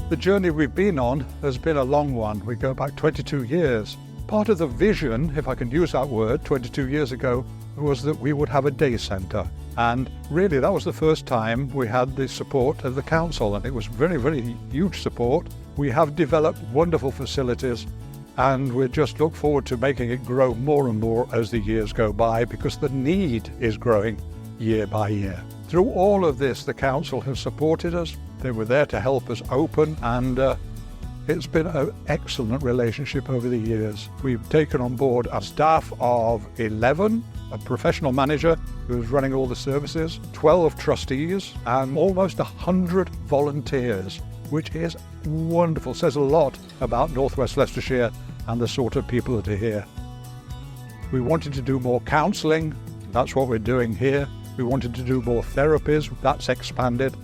The journey we've been on has been a long one. We go back 22 years. Part of the vision, if I can use that word, 22 years ago, was that we would have a day centre. And really that was the first time we had the support of the council, and it was very, very huge support. We have developed wonderful facilities, and we just look forward to making it grow more and more as the years go by, because the need is growing year by year. Through all of this, the council has supported us. They were there to help us open, and it's been an excellent relationship over the years. We've taken on board a staff of 11, a professional manager who's running all the services, 12 trustees, and almost 100 volunteers, which is wonderful. Says a lot about North West Leicestershire and the sort of people that are here. We wanted to do more counselling. That's what we're doing here. We wanted to do more therapies. That's expanded.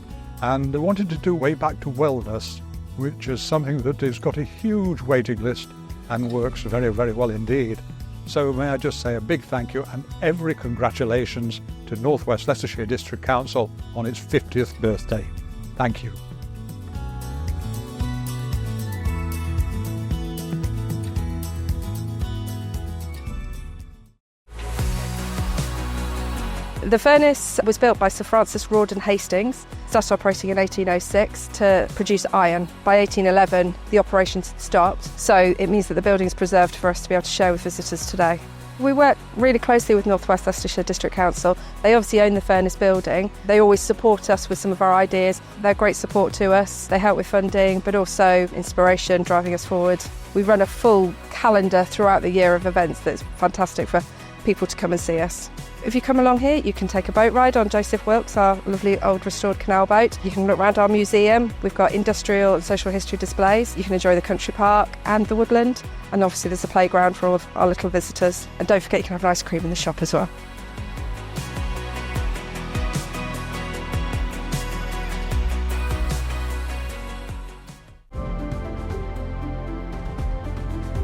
And we wanted to do way back to wellness, which is something that has got a huge waiting list and works very, very well indeed. So may I just say a big thank you and every congratulations to North West Leicestershire District Council on its 50th birthday. Thank you. The furnace was built by Sir Francis Rawdon Hastings, started operating in 1806 to produce iron. By 1811, the operations had stopped, so it means that the building is preserved for us to be able to share with visitors today. We work really closely with North West Leicestershire District Council. They obviously own the furnace building. They always support us with some of our ideas. They're great support to us. They help with funding, but also inspiration, driving us forward. We run a full calendar throughout the year of events that's fantastic for people to come and see us. If you come along here, you can take a boat ride on Joseph Wilkes, our lovely old restored canal boat. You can look around our museum. We've got industrial and social history displays. You can enjoy the country park and the woodland. And obviously there's a playground for all of our little visitors. And don't forget you can have an ice cream in the shop as well.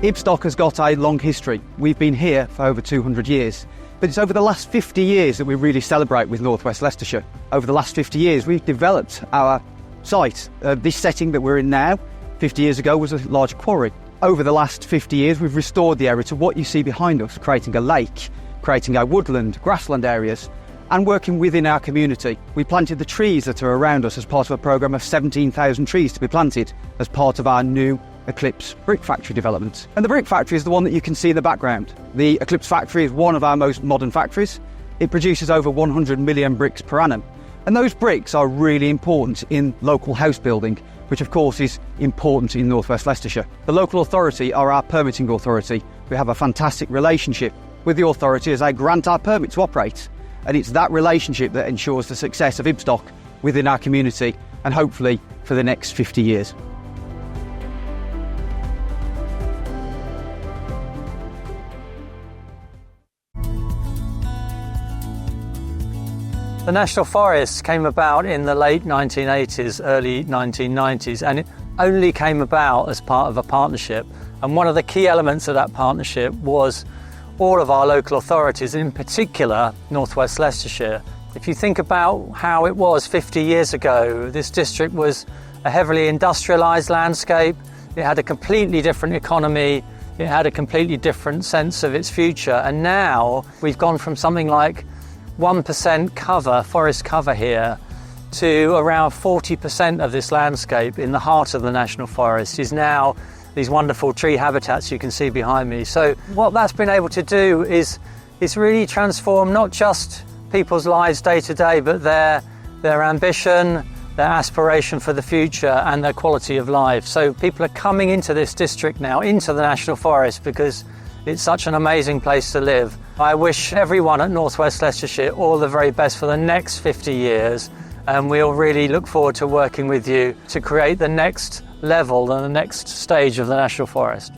Ibstock has got a long history. We've been here for over 200 years. But it's over the last 50 years that we really celebrate with North West Leicestershire. Over the last 50 years, we've developed our site. This setting that we're in now, 50 years ago, was a large quarry. Over the last 50 years, we've restored the area to what you see behind us, creating a lake, creating our woodland, grassland areas, and working within our community. We planted the trees that are around us as part of a programme of 17,000 trees to be planted as part of our new Eclipse brick factory development. And the brick factory is the one that you can see in the background. The Eclipse factory is one of our most modern factories. It produces over 100 million bricks per annum. And those bricks are really important in local house building, which of course is important in North West Leicestershire. The local authority are our permitting authority. We have a fantastic relationship with the authority as they grant our permit to operate. And it's that relationship that ensures the success of Ibstock within our community and hopefully for the next 50 years. The National Forest came about in the late 1980s, early 1990s, and it only came about as part of a partnership. And one of the key elements of that partnership was all of our local authorities, and in particular, North West Leicestershire. If you think about how it was 50 years ago, this district was a heavily industrialised landscape. It had a completely different economy. It had a completely different sense of its future. And now we've gone from something like 1% cover, forest cover here, to around 40% of this landscape in the heart of the National Forest is now these wonderful tree habitats you can see behind me. So what that's been able to do is really transform not just people's lives day to day, but their ambition, their aspiration for the future and their quality of life. So people are coming into this district now, into the National Forest, because it's such an amazing place to live. I wish everyone at North West Leicestershire all the very best for the next 50 years, and we'll really look forward to working with you to create the next level and the next stage of the National Forest.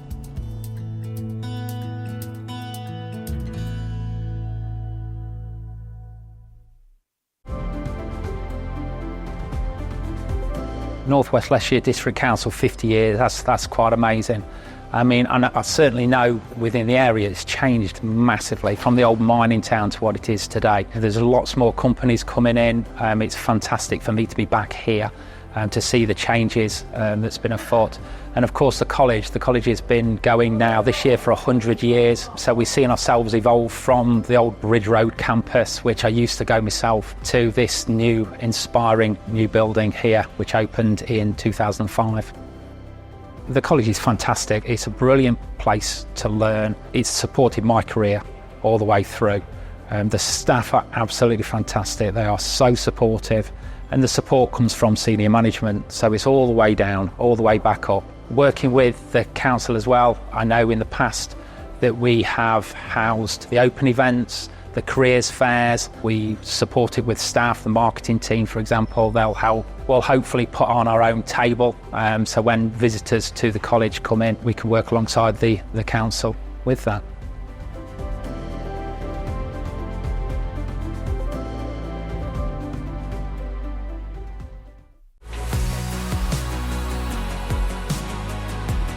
North West Leicestershire District Council, 50 years, that's quite amazing. I mean, I certainly know within the area it's changed massively from the old mining town to what it is today. There's lots more companies coming in. It's fantastic for me to be back here to see the changes that's been afoot. And of course the college has been going now this year for 100 years, so we're seeing ourselves evolve from the old Bridge Road campus, which I used to go myself, to this new inspiring new building here which opened in 2005. The college is fantastic. It's a brilliant place to learn. It's supported my career all the way through. The staff are absolutely fantastic. They are so supportive, and the support comes from senior management, so it's all the way down, all the way back up. Working with the council as well, I know in the past that we have housed the open events, the careers fairs. We supported with staff, the marketing team, for example. We'll hopefully put on our own table, so when visitors to the college come in, we can work alongside the council with that.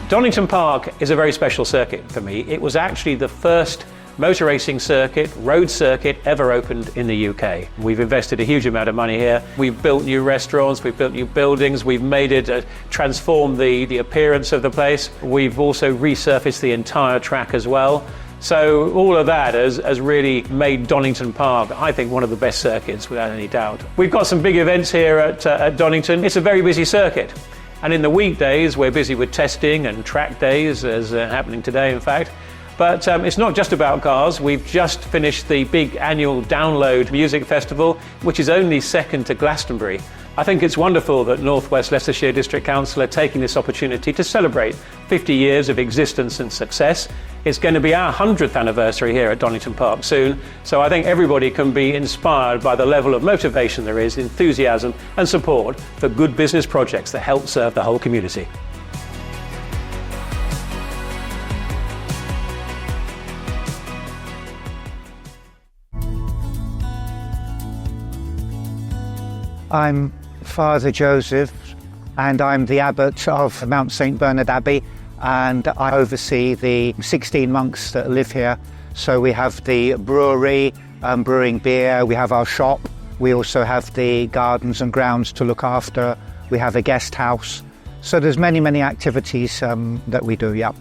Donington Park is a very special circuit for me. It was actually the first motor racing circuit, road circuit, ever opened in the UK. We've invested a huge amount of money here. We've built new restaurants, we've built new buildings, we've made it, transformed the appearance of the place. We've also resurfaced the entire track as well. So all of that has really made Donington Park, I think, one of the best circuits without any doubt. We've got some big events here at Donington. It's a very busy circuit. And in the weekdays, we're busy with testing and track days, as happening today, in fact. But it's not just about cars. We've just finished the big annual Download Music Festival, which is only second to Glastonbury. I think it's wonderful that North West Leicestershire District Council are taking this opportunity to celebrate 50 years of existence and success. It's going to be our 100th anniversary here at Donington Park soon, so I think everybody can be inspired by the level of motivation there is, enthusiasm and support for good business projects that help serve the whole community. I'm Father Joseph, and I'm the abbot of Mount St Bernard Abbey, and I oversee the 16 monks that live here. So we have the brewery, brewing beer, we have our shop, we also have the gardens and grounds to look after, we have a guest house. So there's many activities that we do, yeah.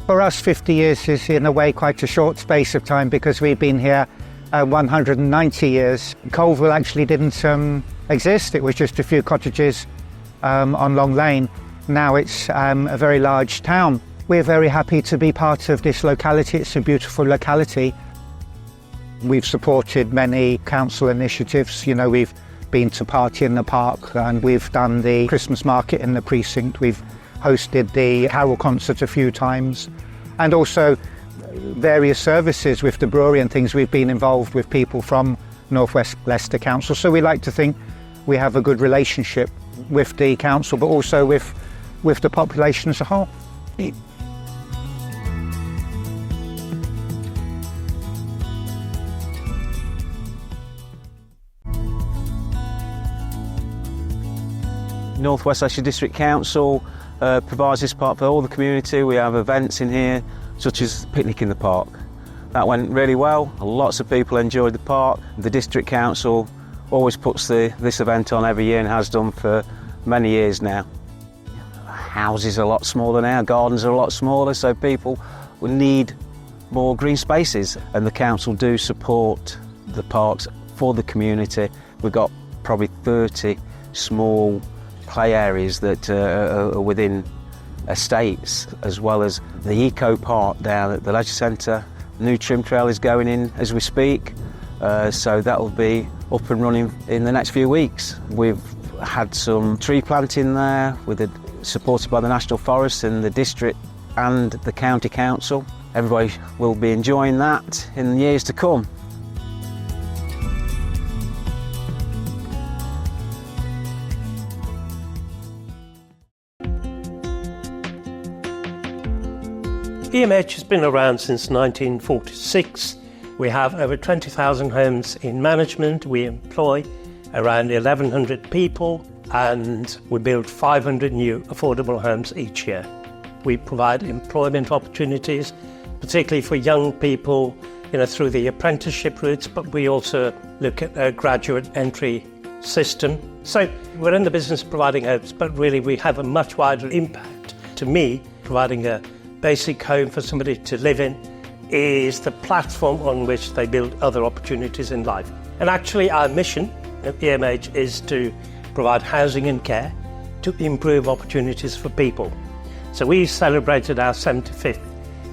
For us, 50 years is in a way quite a short space of time, because we've been here 190 years. Colville actually didn't exist. It was just a few cottages on Long Lane. Now it's a very large town. We're very happy to be part of this locality. It's a beautiful locality. We've supported many council initiatives. You know, we've been to Party in the Park, and we've done the Christmas market in the precinct. We've hosted the Carol concert a few times, and also various services with the brewery and things. We've been involved with people from North West Leicester Council, so we like to think we have a good relationship with the council, but also with the population as a whole. North West Leicestershire District Council provides this park for all the community. We have events in here, such as Picnic in the Park. That went really well. Lots of people enjoyed the park. The District Council always puts this event on every year and has done for many years now. Houses are a lot smaller now, gardens are a lot smaller, so people will need more green spaces, and the council do support the parks for the community. We've got probably 30 small play areas that are within estates, as well as the eco park down at the leisure centre. The new trim trail is going in as we speak, so that will be up and running in the next few weeks. We've had some tree planting there, supported by the National Forest and the district and the county council. Everybody will be enjoying that in the years to come. EMH has been around since 1946. We have over 20,000 homes in management. We employ around 1,100 people, and we build 500 new affordable homes each year. We provide employment opportunities, particularly for young people, through the apprenticeship routes, but we also look at graduate entry system. So we're in the business of providing homes, but really we have a much wider impact. To me, providing a basic home for somebody to live in is the platform on which they build other opportunities in life. And actually our mission at EMH is to provide housing and care to improve opportunities for people. So we celebrated our 75th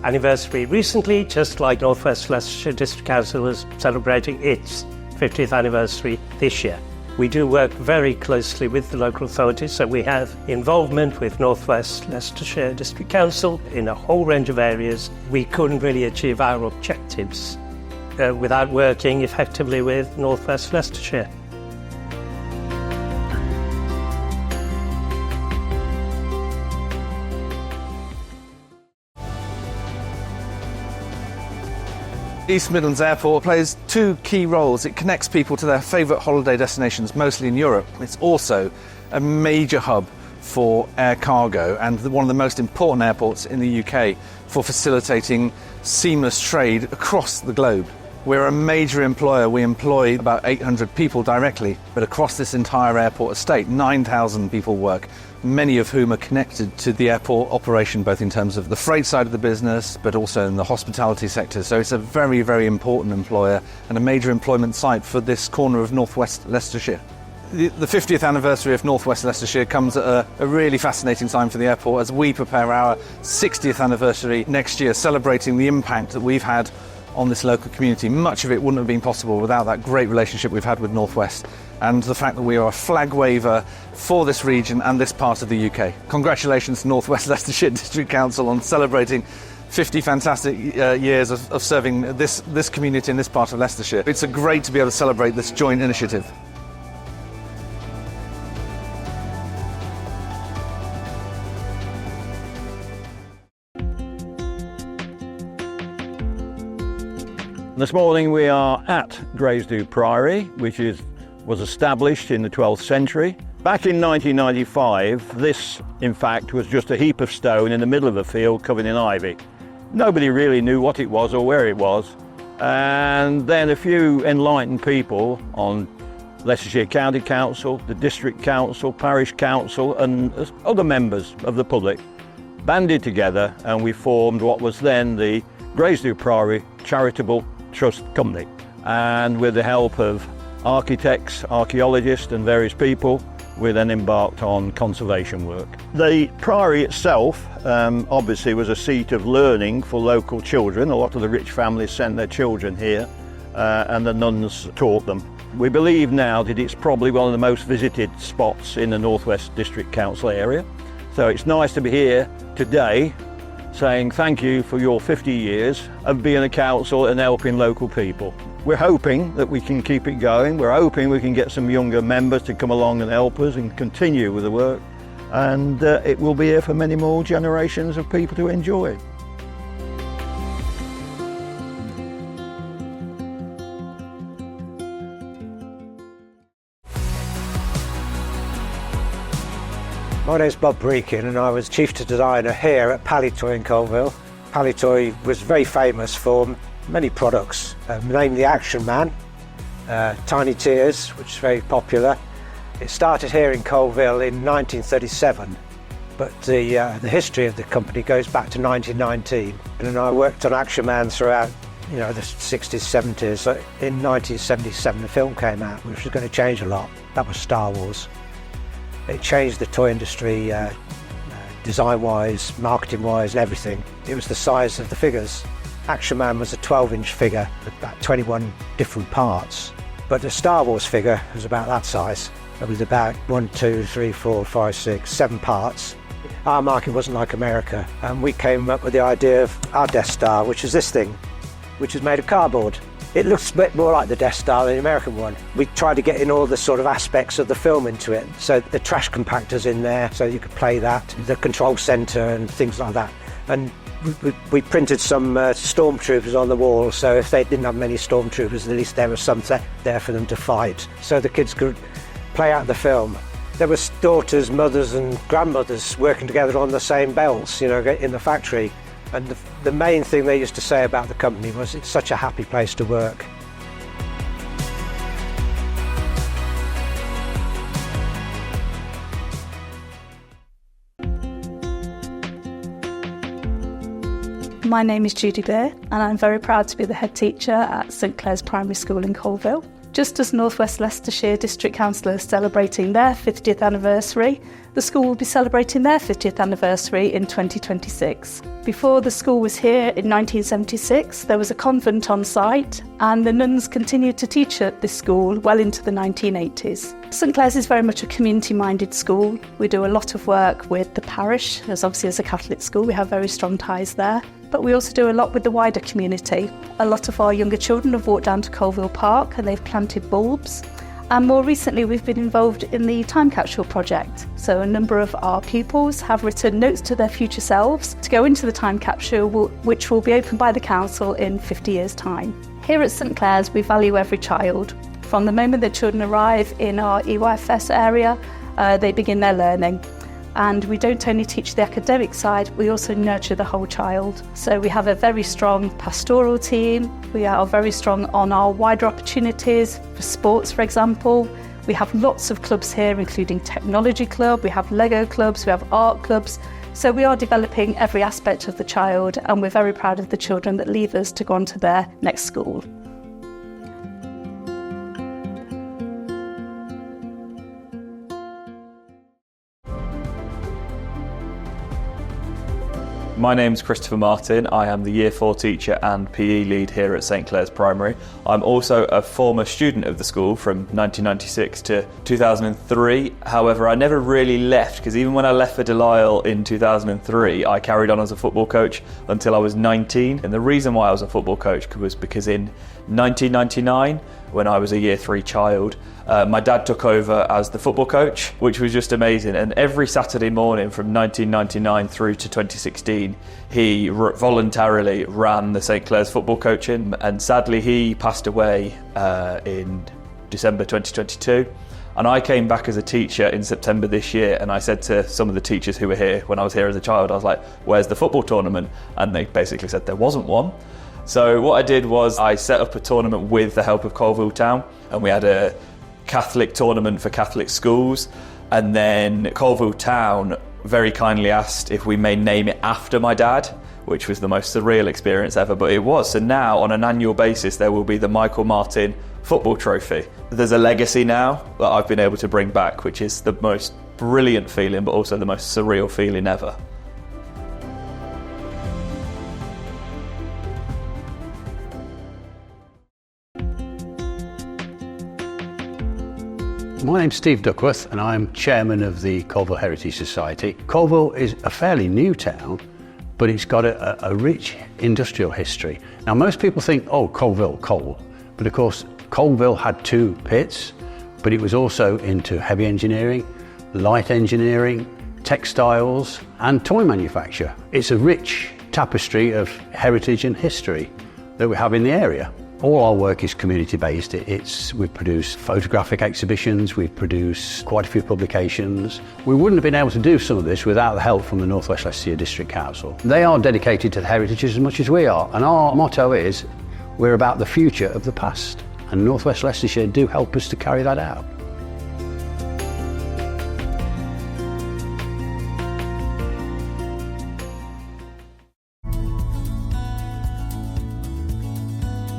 anniversary recently, just like North West Leicestershire District Council is celebrating its 50th anniversary this year. We do work very closely with the local authorities, so we have involvement with North West Leicestershire District Council in a whole range of areas. We couldn't really achieve our objectives without working effectively with North West Leicestershire. East Midlands Airport plays two key roles. It connects people to their favourite holiday destinations, mostly in Europe. It's also a major hub for air cargo and one of the most important airports in the UK for facilitating seamless trade across the globe. We're a major employer. We employ about 800 people directly, but across this entire airport estate, 9,000 people work, many of whom are connected to the airport operation, both in terms of the freight side of the business, but also in the hospitality sector. So it's a very, very important employer and a major employment site for this corner of North West Leicestershire. The 50th anniversary of North West Leicestershire comes at a really fascinating time for the airport as we prepare our 60th anniversary next year, celebrating the impact that we've had on this local community. Much of it wouldn't have been possible without that great relationship we've had with North West and the fact that we are a flag waver for this region and this part of the UK. Congratulations to North West Leicestershire District Council on celebrating 50 fantastic years of serving this community in this part of Leicestershire. It's great to be able to celebrate this joint initiative. This morning we are at Greysdew Priory, which was established in the 12th century. Back in 1995, this in fact was just a heap of stone in the middle of a field covered in ivy. Nobody really knew what it was or where it was, and then a few enlightened people on Leicestershire County Council, the District Council, Parish Council and other members of the public banded together and we formed what was then the Greysdew Priory Charitable Trust Company, and with the help of architects, archaeologists and various people we then embarked on conservation work. The priory itself obviously was a seat of learning for local children. A lot of the rich families sent their children here and the nuns taught them. We believe now that it's probably one of the most visited spots in the North West District Council area, so it's nice to be here today saying thank you for your 50 years of being a council and helping local people. We're hoping that we can keep it going. We're hoping we can get some younger members to come along and help us and continue with the work. And it will be here for many more generations of people to enjoy. My name's Bob Breakin and I was chief designer here at Palitoy in Colville. Palitoy was very famous for many products, namely Action Man, Tiny Tears, which is very popular. It started here in Colville in 1937, but the history of the company goes back to 1919. And I worked on Action Man throughout the 60s, 70s. But in 1977 the film came out, which was going to change a lot. That was Star Wars. It changed the toy industry design-wise, marketing-wise and everything. It was the size of the figures. Action Man was a 12-inch figure with about 21 different parts, but the Star Wars figure was about that size. It was about 1, 2, 3, 4, 5, 6, 7 parts. Our market wasn't like America, and we came up with the idea of our Death Star, which is this thing, which is made of cardboard. It looks a bit more like the Death Star than the American one. We tried to get in all the sort of aspects of the film into it. So the trash compactor's in there, so you could play that, the control centre and things like that. And we printed some stormtroopers on the wall, so if they didn't have many stormtroopers, at least there was some there for them to fight, so the kids could play out the film. There was daughters, mothers and grandmothers working together on the same belts, in the factory. And the main thing they used to say about the company was it's such a happy place to work. My name is Judy Beer and I'm very proud to be the head teacher at St Clair's Primary School in Colville. Just as North West Leicestershire District Council is celebrating their 50th anniversary, the school will be celebrating their 50th anniversary in 2026. Before the school was here in 1976, there was a convent on site and the nuns continued to teach at this school well into the 1980s. St Clair's is very much a community-minded school. We do a lot of work with the parish, as obviously as a Catholic school we have very strong ties there. But we also do a lot with the wider community. A lot of our younger children have walked down to Colville Park and they've planted bulbs. And more recently we've been involved in the Time Capsule project. So a number of our pupils have written notes to their future selves to go into the time capsule, which will be opened by the council in 50 years' time. Here at St Clair's we value every child. From the moment that children arrive in our EYFS area, they begin their learning. And we don't only teach the academic side, we also nurture the whole child. So we have a very strong pastoral team, we are very strong on our wider opportunities for sports, for example. We have lots of clubs here, including technology club, we have Lego clubs, we have art clubs. So we are developing every aspect of the child and we're very proud of the children that leave us to go on to their next school. My name's Christopher Martin. I am the Year 4 teacher and PE lead here at St Clair's Primary. I'm also a former student of the school from 1996 to 2003. However, I never really left because even when I left for Delisle in 2003, I carried on as a football coach until I was 19. And the reason why I was a football coach was because in 1999, when I was a Year 3 child, my dad took over as the football coach, which was just amazing. And every Saturday morning from 1999 through to 2016, he voluntarily ran the St Clair's football coaching. And sadly, he passed away in December 2022. And I came back as a teacher in September this year, and I said to some of the teachers who were here when I was here as a child, I was like, where's the football tournament? And they basically said there wasn't one. So what I did was I set up a tournament with the help of Colville Town, and we had a Catholic tournament for Catholic schools, and then Colville Town very kindly asked if we may name it after my dad, which was the most surreal experience ever, but it was. So now on an annual basis there will be the Michael Martin football trophy. There's a legacy now that I've been able to bring back, which is the most brilliant feeling but also the most surreal feeling ever. My name's Steve Duckworth and I'm chairman of the Colville Heritage Society. Colville is a fairly new town, but it's got a rich industrial history. Now most people think, oh, Colville, coal. But of course, Colville had 2 pits, but it was also into heavy engineering, light engineering, textiles and toy manufacture. It's a rich tapestry of heritage and history that we have in the area. All our work is community-based. We've produced photographic exhibitions, we've produced quite a few publications. We wouldn't have been able to do some of this without the help from the North West Leicestershire District Council. They are dedicated to the heritage as much as we are, and our motto is, we're about the future of the past, and North West Leicestershire do help us to carry that out.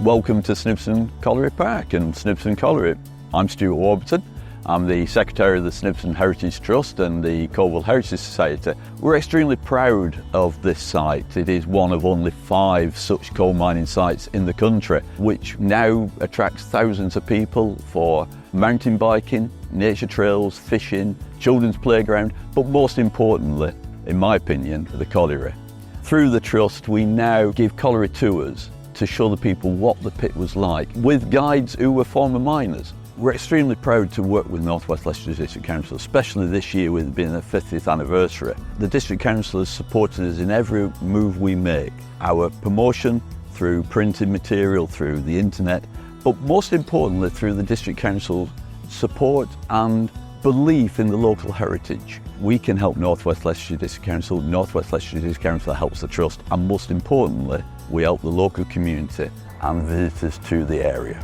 Welcome to Snibston Colliery Park and Snibston Colliery. I'm Stuart Warburton. I'm the Secretary of the Snibston Heritage Trust and the Colville Heritage Society. We're extremely proud of this site. It is one of only 5 such coal mining sites in the country, which now attracts thousands of people for mountain biking, nature trails, fishing, children's playground, but most importantly, in my opinion, the colliery. Through the Trust, we now give colliery tours to show the people what the pit was like, with guides who were former miners. We're extremely proud to work with North West Leicestershire District Council, especially this year with it being their 50th anniversary. The District Council has supported us in every move we make. Our promotion through printed material, through the internet, but most importantly through the District Council's support and belief in the local heritage. We can help North West Leicestershire District Council, North West Leicestershire District Council helps the Trust, and most importantly, we help the local community and visitors to the area.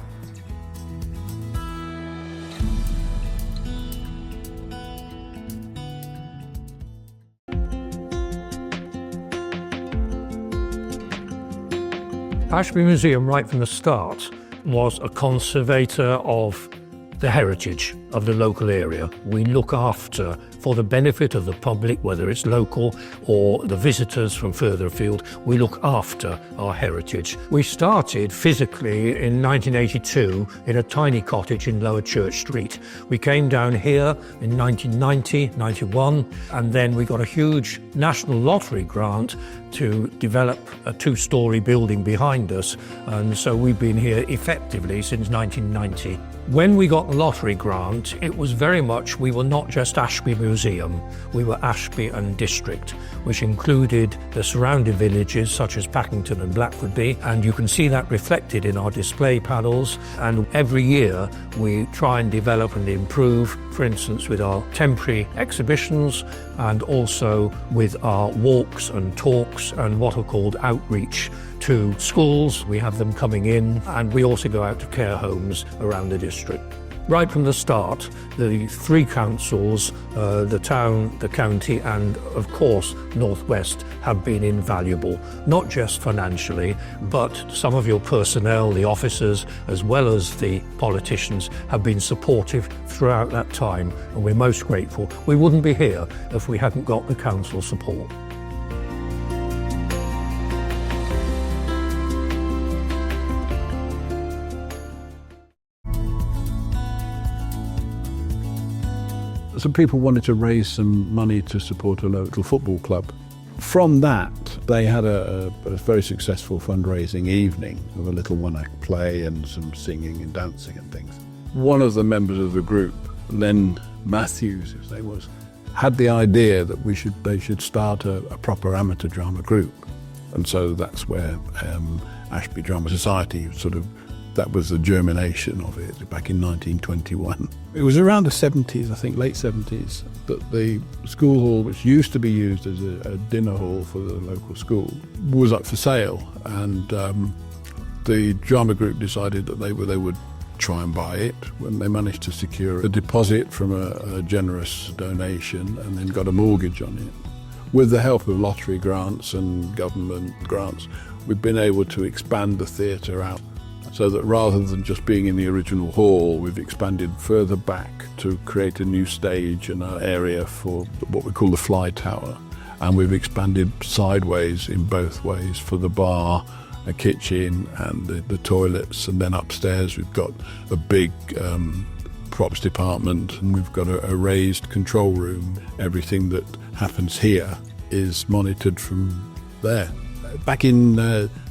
Ashby Museum, right from the start, was a conservator of the heritage of the local area. We look after, for the benefit of the public, whether it's local or the visitors from further afield, we look after our heritage. We started physically in 1982 in a tiny cottage in Lower Church Street. We came down here in 1990, 91, and then we got a huge National Lottery grant to develop a two-storey building behind us, and so we've been here effectively since 1990. When we got the lottery grant, it was very much, we were not just Ashby Museum, we were Ashby and District, which included the surrounding villages such as Packington and Blackwoodby, and you can see that reflected in our display panels. And every year we try and develop and improve, for instance with our temporary exhibitions and also with our walks and talks and what are called outreach to schools. We have them coming in, and we also go out to care homes around the district. Right from the start, the three councils, the town, the county and of course North West have been invaluable, not just financially, but some of your personnel, the officers as well as the politicians have been supportive throughout that time, and we're most grateful. We wouldn't be here if we hadn't got the council support. Some people wanted to raise some money to support a local football club. From that, they had a very successful fundraising evening of a little one-act play and some singing and dancing and things. One of the members of the group, Len Matthews, his name was, had the idea that they should start a proper amateur drama group. And so that's where Ashby Drama Society that was the germination of it back in 1921. It was around the 70s, I think, late 70s, that the school hall, which used to be used as a dinner hall for the local school, was up for sale. And the drama group decided that they would try and buy it, when they managed to secure a deposit from a generous donation and then got a mortgage on it. With the help of lottery grants and government grants, we've been able to expand the theatre out, so that rather than just being in the original hall, we've expanded further back to create a new stage and an area for what we call the fly tower. And we've expanded sideways in both ways for the bar, a kitchen and the toilets. And then upstairs we've got a big props department, and we've got a raised control room. Everything that happens here is monitored from there. Back in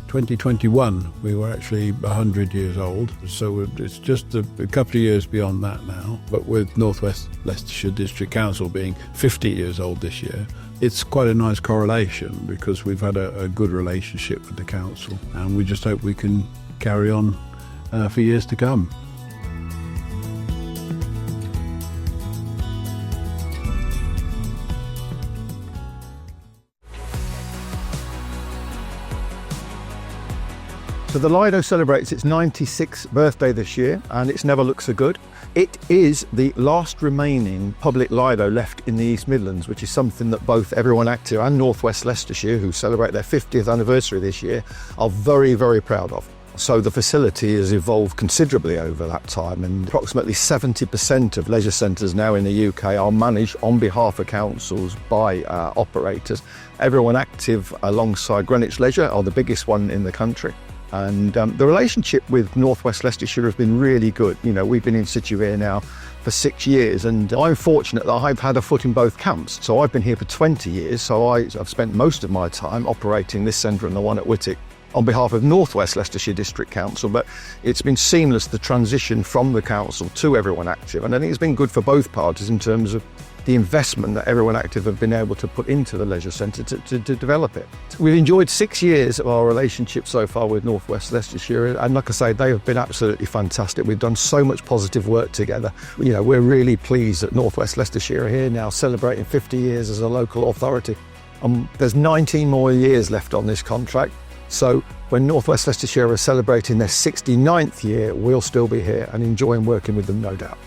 2021, we were actually 100 years old, so it's just a couple of years beyond that now. But with North West Leicestershire District Council being 50 years old this year, it's quite a nice correlation, because we've had a good relationship with the council, and we just hope we can carry on for years to come. So the Lido celebrates its 96th birthday this year, and it's never looked so good. It is the last remaining public Lido left in the East Midlands, which is something that both Everyone Active and North West Leicestershire, who celebrate their 50th anniversary this year, are very, very proud of. So the facility has evolved considerably over that time, and approximately 70% of leisure centres now in the UK are managed on behalf of councils by operators. Everyone Active alongside Greenwich Leisure are the biggest one in the country. And the relationship with North West Leicestershire has been really good. You know, we've been in situ here now for 6 years, and I'm fortunate that I've had a foot in both camps. So I've been here for 20 years, so I've spent most of my time operating this centre and the one at Whitwick on behalf of North West Leicestershire District Council, but it's been seamless, the transition from the council to Everyone Active, and I think it's been good for both parties in terms of the investment that Everyone Active have been able to put into the leisure centre to develop it. We've enjoyed 6 years of our relationship so far with North West Leicestershire, and like I say, they have been absolutely fantastic. We've done so much positive work together. You know, we're really pleased that North West Leicestershire are here now celebrating 50 years as a local authority. There's 19 more years left on this contract, so when North West Leicestershire are celebrating their 69th year, we'll still be here and enjoying working with them, no doubt.